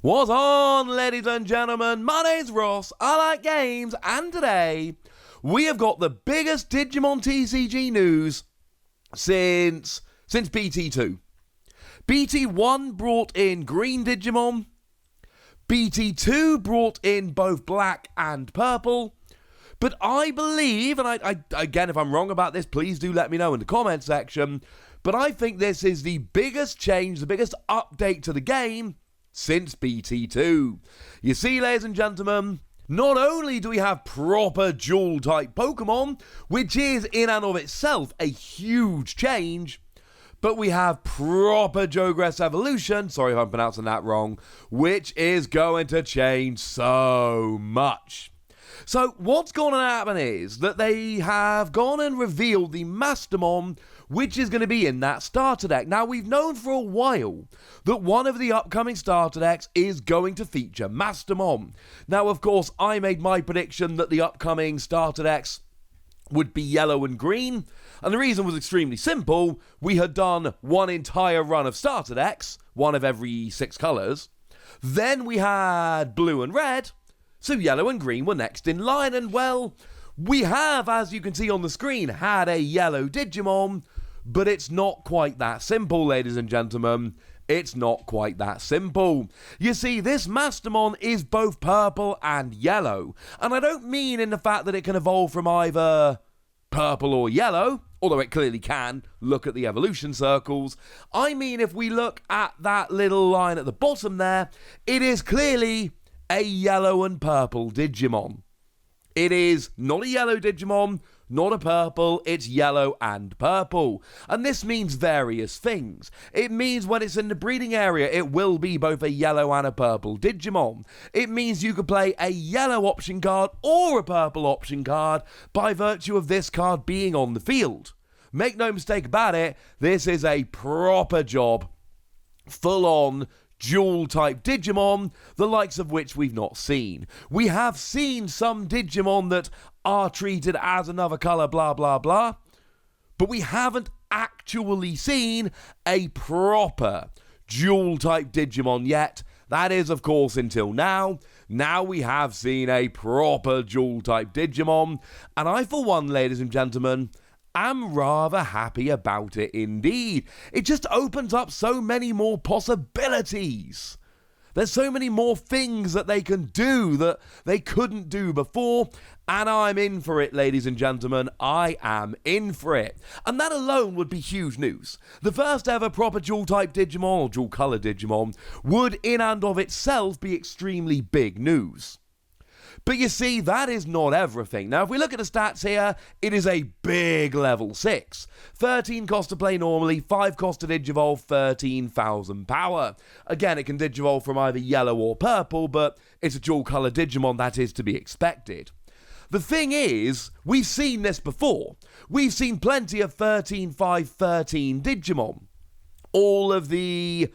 What's on, ladies and gentlemen? My name's Ross, I like games, and today we have got the biggest Digimon TCG news since BT2. BT1 brought in green Digimon, BT2 brought in both black and purple, but I believe, and I again, if I'm wrong about this, please do let me know in the comment section, but I think this is the biggest change, the biggest update to the game since BT2. You see, ladies and gentlemen, not only do we have proper dual-type Pokemon, which is in and of itself a huge change, but we have proper Jogress Evolution, sorry if I'm pronouncing that wrong, which is going to change so much. So what's going to happen is that they have gone and revealed the Mastemon, which is going to be in that starter deck. Now, we've known for a while that one of the upcoming starter decks is going to feature Mastemon. Now, of course, I made my prediction that the upcoming starter decks would be yellow and green, and the reason was extremely simple. We had done one entire run of starter decks, one of every 6 colours. Then we had blue and red, so yellow and green were next in line, and well, we have, as you can see on the screen, had a yellow Digimon, but it's not quite that simple, ladies and gentlemen. It's not quite that simple. You see, this Mastemon is both purple and yellow, and I don't mean in the fact that it can evolve from either purple or yellow, although it clearly can, look at the evolution circles. I mean, if we look at that little line at the bottom there, it is clearly a yellow and purple Digimon. It is not a yellow Digimon, not a purple, it's yellow and purple. And this means various things. It means when it's in the breeding area, it will be both a yellow and a purple Digimon. It means you could play a yellow option card or a purple option card by virtue of this card being on the field. Make no mistake about it, this is a proper job, full-on dual-type Digimon, the likes of which we've not seen. We have seen some Digimon that are treated as another colour, blah, blah, blah, but we haven't actually seen a proper dual-type Digimon yet. That is, of course, until now. Now we have seen a proper dual-type Digimon, and I, for one, ladies and gentlemen, I'm rather happy about it indeed. It just opens up so many more possibilities. There's so many more things that they can do that they couldn't do before, and I'm in for it, ladies and gentlemen. I am in for it. And that alone would be huge news. The first ever proper dual-type Digimon, or dual-colour Digimon, would in and of itself be extremely big news. But you see, that is not everything. Now, if we look at the stats here, it is a big level 6. 13 cost to play normally, 5 cost to Digivolve, 13,000 power. Again, it can Digivolve from either yellow or purple, but it's a dual-colour Digimon, that is to be expected. The thing is, we've seen this before. We've seen plenty of 13-5-13 Digimon. All of the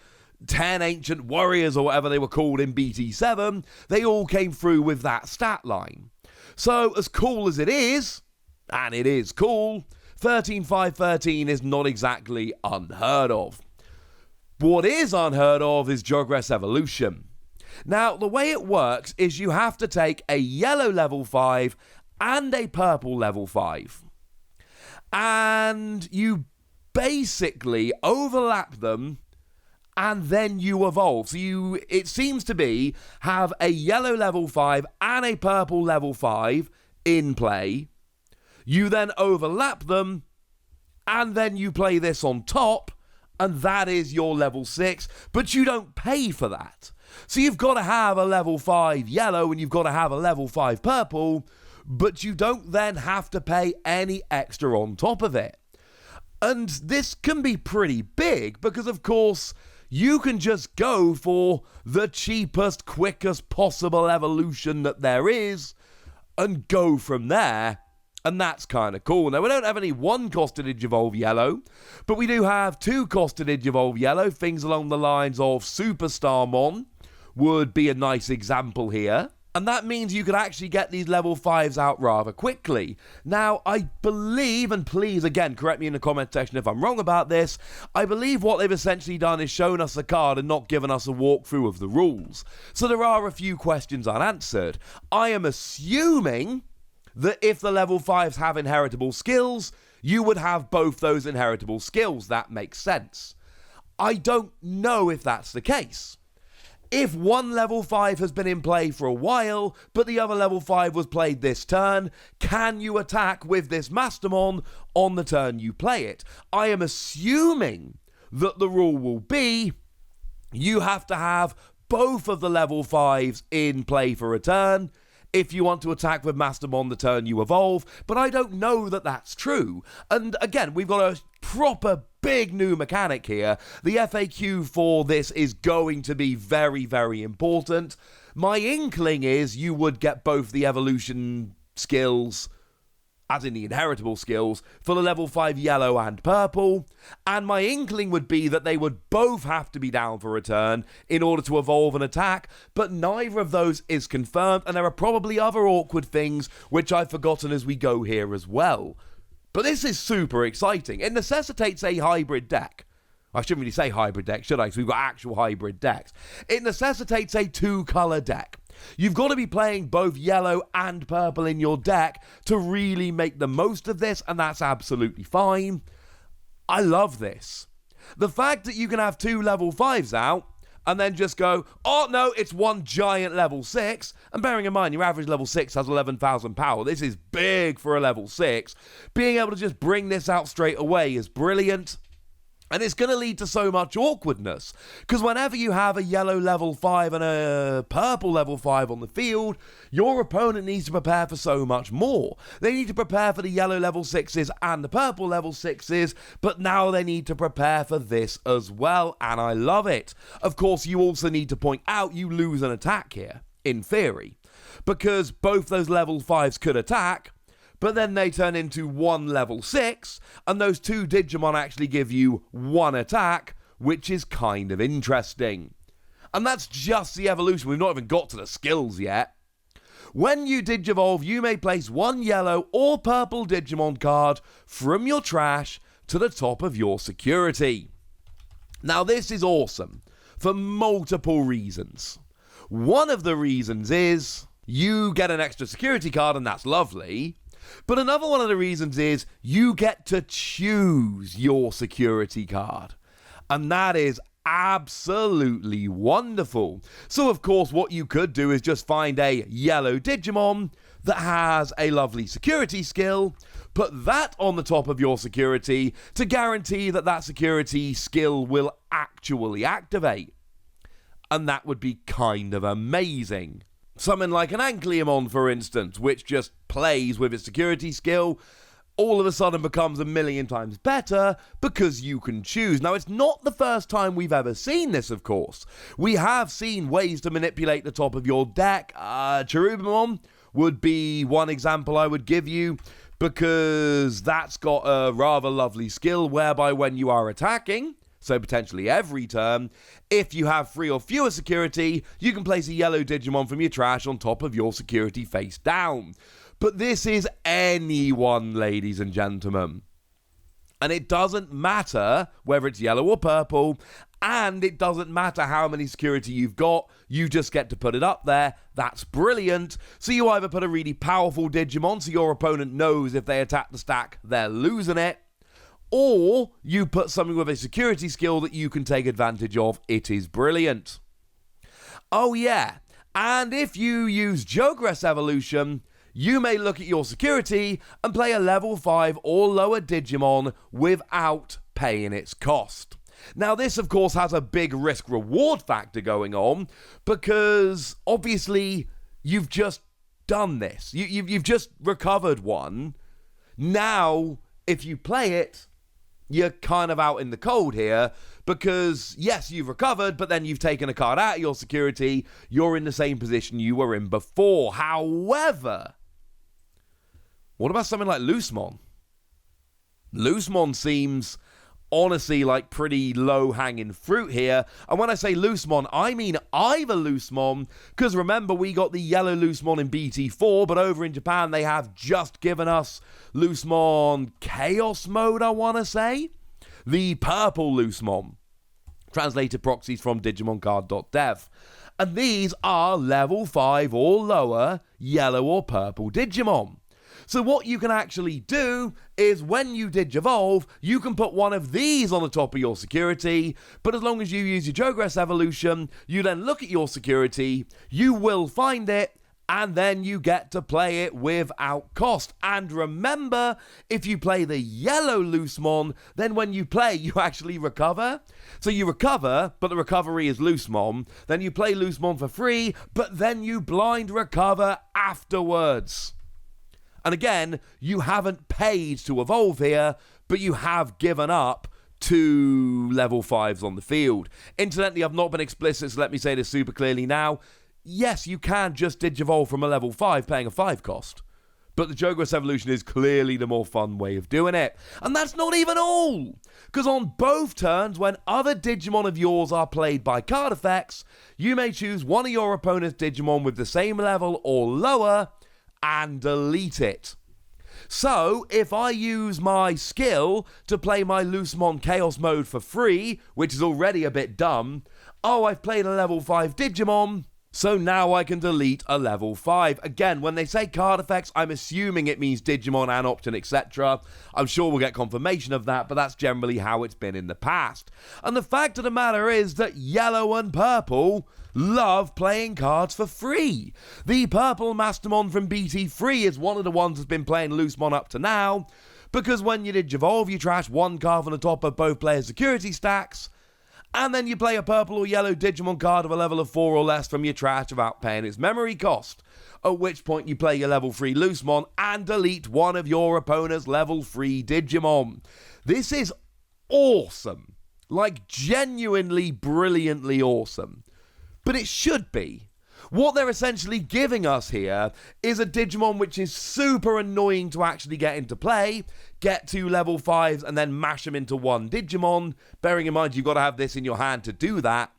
10 ancient warriors or whatever they were called in BT7, they all came through with that stat line. So as cool as it is, and it is cool, 13-5-13 is not exactly unheard of. What is unheard of is Jogress Evolution. Now, the way it works is you have to take a yellow level 5 and a purple level 5. And you basically overlap them, and then you evolve. So it seems to be, have a yellow level 5 and a purple level 5 in play. You then overlap them, and then you play this on top, and that is your level 6, but you don't pay for that. So you've got to have a level 5 yellow, and you've got to have a level 5 purple, but you don't then have to pay any extra on top of it. And this can be pretty big, because of course, you can just go for the cheapest, quickest possible evolution that there is and go from there, and that's kind of cool. Now, we don't have any 1-cost to Digivolve yellow, but we do have 2-cost to Digivolve yellow. Things along the lines of Superstarmon would be a nice example here. And that means you could actually get these level 5s out rather quickly. Now, I believe, and please, again, correct me in the comment section if I'm wrong about this, I believe what they've essentially done is shown us a card and not given us a walkthrough of the rules. So there are a few questions unanswered. I am assuming that if the level 5s have inheritable skills, you would have both those inheritable skills. That makes sense. I don't know if that's the case. If one level 5 has been in play for a while, but the other level 5 was played this turn, can you attack with this Mastemon on the turn you play it? I am assuming that the rule will be you have to have both of the level 5s in play for a turn if you want to attack with Mastemon the turn you evolve, but I don't know that that's true. And again, we've got a proper big new mechanic here. The FAQ for this is going to be very, very important. My inkling is you would get both the evolution skills, as in the inheritable skills, for the level 5 yellow and purple, and my inkling would be that they would both have to be down for a turn in order to evolve and attack, but neither of those is confirmed, and there are probably other awkward things which I've forgotten as we go here as well. But this is super exciting. It necessitates a hybrid deck. I shouldn't really say hybrid deck, should I? Because we've got actual hybrid decks. It necessitates a 2-color deck. You've got to be playing both yellow and purple in your deck to really make the most of this, and that's absolutely fine. I love this. The fact that you can have 2 level 5s out and then just go, oh no, it's one giant level 6, and bearing in mind your average level 6 has 11,000 power, this is big for a level 6, being able to just bring this out straight away is brilliant. And it's going to lead to so much awkwardness, because whenever you have a yellow level 5 and a purple level 5 on the field, your opponent needs to prepare for so much more. They need to prepare for the yellow level 6s and the purple level 6s, but now they need to prepare for this as well, and I love it. Of course, you also need to point out you lose an attack here, in theory, because both those level 5s could attack, but then they turn into one level 6, and those 2 Digimon actually give you 1 attack, which is kind of interesting. And that's just the evolution, we've not even got to the skills yet. When you Digivolve, you may place 1 yellow or purple Digimon card from your trash to the top of your security. Now this is awesome, for multiple reasons. One of the reasons is you get an extra security card, and that's lovely. But another one of the reasons is you get to choose your security card. And that is absolutely wonderful. So of course what you could do is just find a yellow Digimon that has a lovely security skill, put that on the top of your security to guarantee that that security skill will actually activate. And that would be kind of amazing. Something like an Ankleamon, for instance, which just plays with its security skill, all of a sudden becomes a million times better because you can choose. Now, it's not the first time we've ever seen this, of course. We have seen ways to manipulate the top of your deck. Cherubimon would be one example I would give you, because that's got a rather lovely skill whereby when you are attacking, so potentially every turn, if you have 3 or fewer security, you can place a yellow Digimon from your trash on top of your security face down. But this is anyone, ladies and gentlemen. And it doesn't matter whether it's yellow or purple, and it doesn't matter how many security you've got, you just get to put it up there. That's brilliant. So you either put a really powerful Digimon so your opponent knows if they attack the stack, they're losing it, or you put something with a security skill that you can take advantage of. It is brilliant. Oh yeah, and if you use Jogress Evolution, you may look at your security and play a level 5 or lower Digimon without paying its cost. Now this of course has a big risk-reward factor going on, because obviously you've just done this. You've just recovered one. Now, if you play it, you're kind of out in the cold here, because yes, you've recovered, but then you've taken a card out of your security. You're in the same position you were in before. However, what about something like Loosemon? Loosemon seems honestly like pretty low-hanging fruit here. And when I say Loosemon, I mean either Loosemon, because remember we got the yellow Loosemon in BT4, but over in Japan they have just given us Loosemon Chaos Mode, I want to say. The purple Loosemon. Translated proxies from digimoncard.dev. And these are level 5 or lower yellow or purple Digimon. So what you can actually do is when you Digivolve, you can put one of these on the top of your security, but as long as you use your Jogress Evolution, you then look at your security, you will find it, and then you get to play it without cost. And remember, if you play the yellow Loosemon, then when you play, you actually recover. So you recover, but the recovery is Loosemon. Then you play Loosemon for free, but then you blind recover afterwards. And again, you haven't paid to evolve here, but you have given up 2 level 5s on the field. Incidentally, I've not been explicit, so let me say this super clearly now. Yes, you can just Digivolve from a level 5 paying a 5 cost. But the Jogress Evolution is clearly the more fun way of doing it. And that's not even all! Because on both turns, when other Digimon of yours are played by card effects, you may choose one of your opponent's Digimon with the same level or lower, and delete it. So, if I use my skill to play my Loosemon Chaos Mode for free, which is already a bit dumb, I've played a level 5 Digimon, so now I can delete a level 5. Again, when they say card effects, I'm assuming it means Digimon and Option, etc. I'm sure we'll get confirmation of that, but that's generally how it's been in the past. And the fact of the matter is that yellow and purple love playing cards for free. The purple Mastemon from BT3 is one of the ones that's been playing Loosemon up to now, because when you Digivolve, you trash one card from the top of both players' security stacks, and then you play a purple or yellow Digimon card of a level of 4 or less from your trash without paying its memory cost, at which point you play your level 3 Loosemon and delete one of your opponent's level 3 Digimon. This is awesome. Like, genuinely brilliantly awesome. But it should be. What they're essentially giving us here is a Digimon which is super annoying to actually get into play, get 2 level 5s and then mash them into one Digimon, bearing in mind you've got to have this in your hand to do that.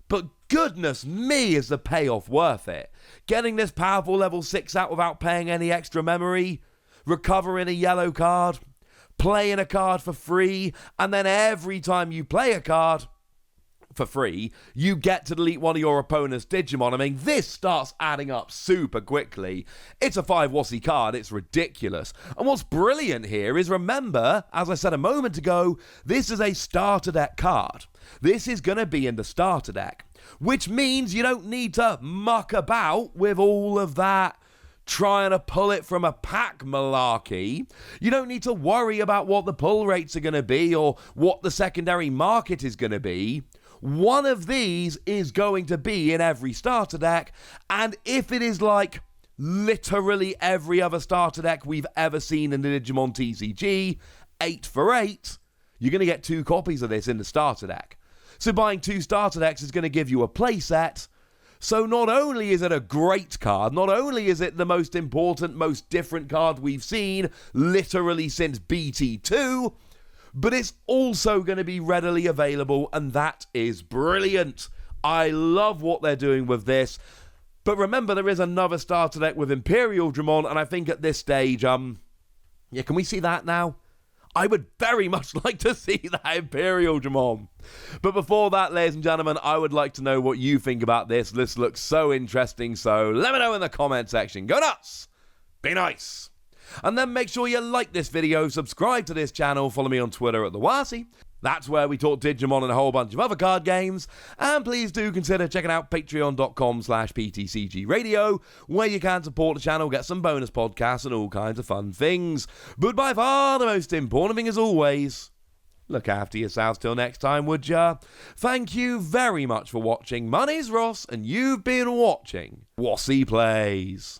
But goodness me, is the payoff worth it. Getting this powerful level 6 out without paying any extra memory, recovering a yellow card, playing a card for free, and then every time you play a card for free, you get to delete one of your opponent's Digimon. I mean, this starts adding up super quickly. It's a 5 WASI card, it's ridiculous. And what's brilliant here is, remember, as I said a moment ago, this is a starter deck card. This is going to be in the starter deck, which means you don't need to muck about with all of that trying to pull it from a pack malarkey. You don't need to worry about what the pull rates are going to be or what the secondary market is going to be. One of these is going to be in every starter deck, and if it is like literally every other starter deck we've ever seen in the Digimon TCG, 8 for 8, you're going to get 2 copies of this in the starter deck. So buying 2 starter decks is going to give you a playset. So not only is it a great card, not only is it the most important, most different card we've seen literally since BT2, but it's also going to be readily available, and that is brilliant. I love what they're doing with this. But remember, there is another starter deck with Imperial Dramon, and I think at this stage, can we see that now? I would very much like to see that Imperial Dramon. But before that, ladies and gentlemen, I would like to know what you think about this. This looks so interesting, so let me know in the comment section. Go nuts! Be nice! And then make sure you like this video, subscribe to this channel, follow me on Twitter at TheWasi. That's where we talk Digimon and a whole bunch of other card games. And please do consider checking out patreon.com/PTCGradio, where you can support the channel, get some bonus podcasts and all kinds of fun things. But by far the most important thing as always, look after yourselves till next time, would ya? Thank you very much for watching. My name's Ross, and you've been watching WASI Plays.